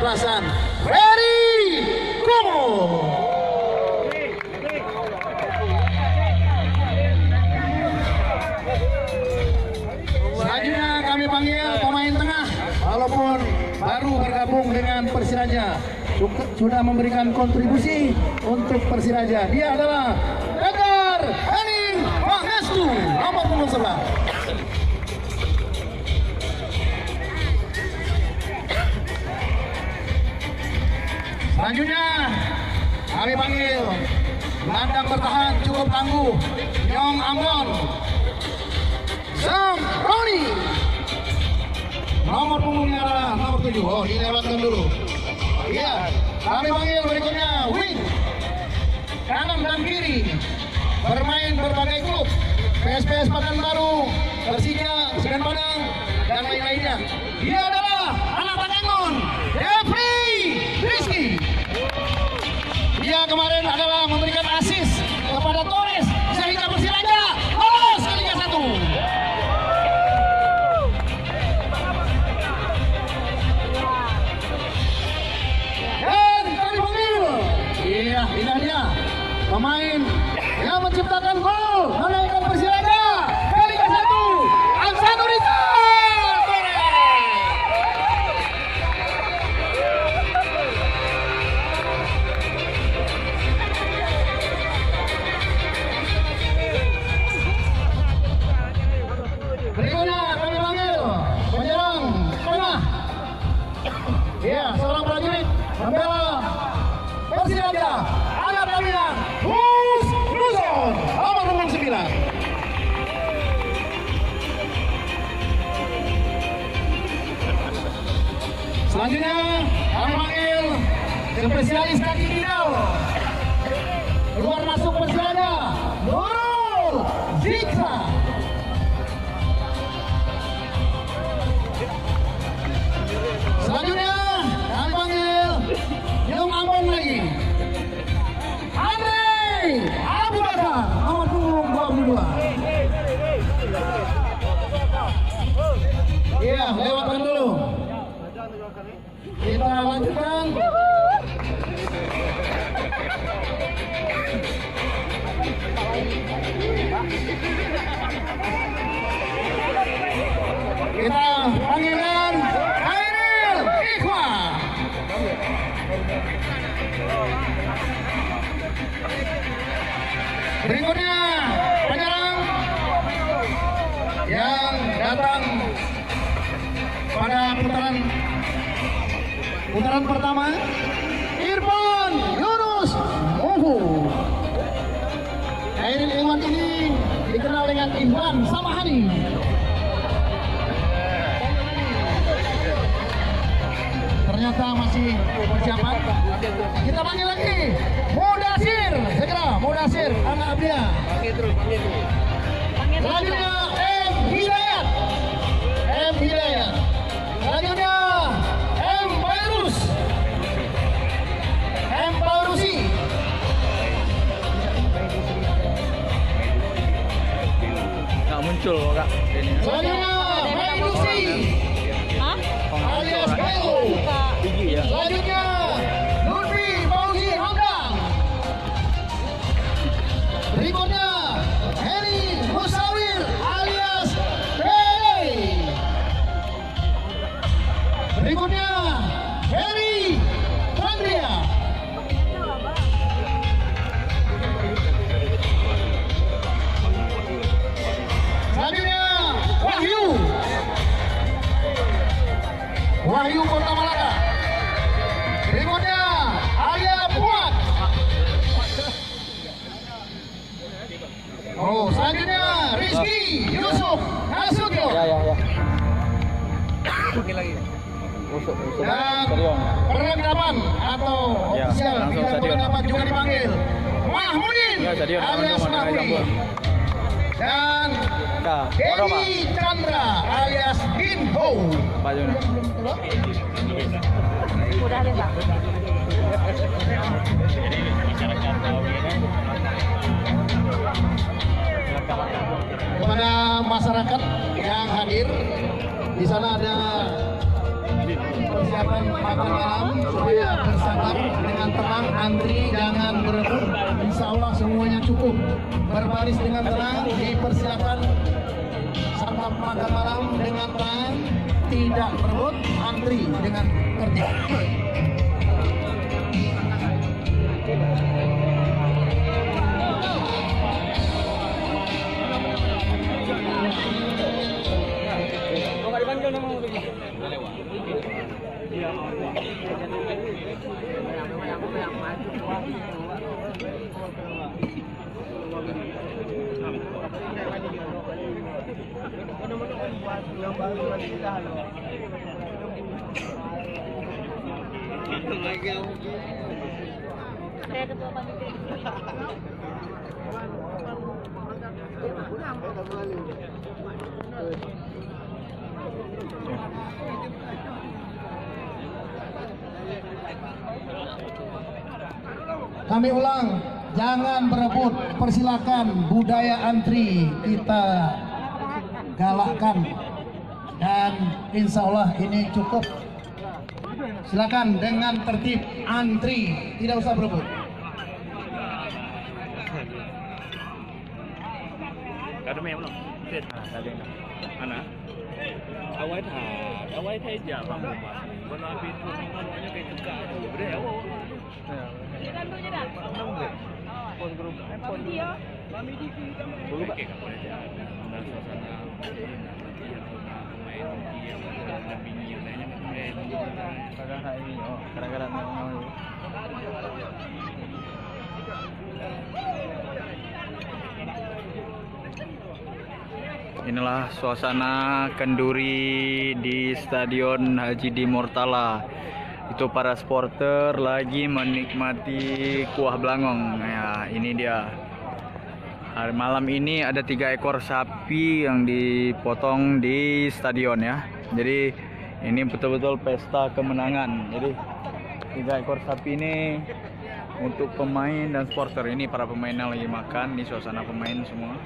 keikhlasan Ferry Kumo. Selanjutnya kami panggil pemain tengah, walaupun baru bergabung dengan Persiraja, sudah memberikan kontribusi untuk Persiraja. Dia adalah Edgar Hening Pangestu, nomor punggung 11. Selanjutnya kami panggil gelandang bertahan cukup tangguh Nyong Ambon, Sam Roni. Nomor punggungnya adalah nomor 7. Oh, dilewatkan dulu. Iya, kami panggil berikutnya wing, kanan dan kiri, bermain berbagai klub, PSPS Pekanbaru, Persija, Segan Padang, dan lain-lainnya. Dia adalah anak Tanengon, Jeffrey Rizky. Dia kemarin adalah memberikan assist kepada Torres sehingga Persiraja lolos ke Liga 1. Dan kami panggil, iya, inilah dia pemain yang menciptakan gol menaikkan Persiraja ke Liga 1, Aksanurita. Berikutnya kami panggil penyerang tengah. Ya, seorang prajurit membela Persiraja, anak Damian Hus Nuzon, nomor punggung 9. Selanjutnya kami panggil spesialis kaki kidal, keluar masuk Persiraja, Nurul Zikra. Selanjutnya kami panggil Nyong Ambon lagi, Andre Abu Bakar, nomor punggung 22. Iya, lewatkan dulu. Kita lanjutkan. Kita panggilkan Khairil Ikhwan. Berikutnya penyerang yang datang pada putaran pertama, Irfan Yunus Muhu. Khairil Ikhwan ini dikenal dengan Irfan Samahani. Ternyata masih persiapan. Kita panggil lagi Mudasir, segera Mudasir anak Abdia. Selanjutnya M Hidayat, selanjutnya M Fairusi. Nggak muncul kak. Selanjutnya Fairusi alias Belo. Selanjutnya Lutfi Fauzi Hamdan. Berikutnya Heri Musawir alias Pele. Berikutnya Heri Chandria. Selanjutnya Wahyu Kota Malaka. Berikutnya Arya Puat. Oh, selanjutnya Rizky Yusuf Nasution. Ya. Lagi. Dan perlengkapan atau ofisial tidak perlengkapan juga dipanggil Mahmudin alias Mahmudi. Dan Denny Chandra alias Dinho. Udah deh, Pak. Kepada masyarakat yang hadir, di sana ada persiapan makan malam supaya bersabar dengan tenang, antri jangan berebut. Insya Allah semuanya cukup. Berbaris dengan tenang, dipersilakan santap makan malam dengan tenang, tidak berebut, antri dengan tertib. Saya ketua panitia. Kami ulang, jangan berebut, persilakan budaya antri kita galakkan dan insya Allah ini cukup. Silakan dengan tertib antri, tidak usah berebut. Ada mẹ không? Chết à, ra đây nào. Anh à?เอาไว้ถ่ายเอาไว้ให้อย่าฟังผมอ่ะวันนอนปีนทุนวันนอนยังเป็นตุ๊กตาอยู่ไม่ได้เอา Silakan dulu dah. pon grup pon dia kami di dulu Pak dan suasana main dia ada pinggir lainnya keren gara-gara ini oh gara-gara mau Inilah suasana kenduri di Stadion Haji Di Mortala. Itu para supporter lagi menikmati kuah belangong. Ya, ini dia. Hari malam ini ada 3 ekor sapi yang dipotong di stadion ya. Jadi ini betul-betul pesta kemenangan. Jadi 3 ekor sapi ini untuk pemain dan supporter. Ini para pemain yang lagi makan. Ini suasana pemain semua.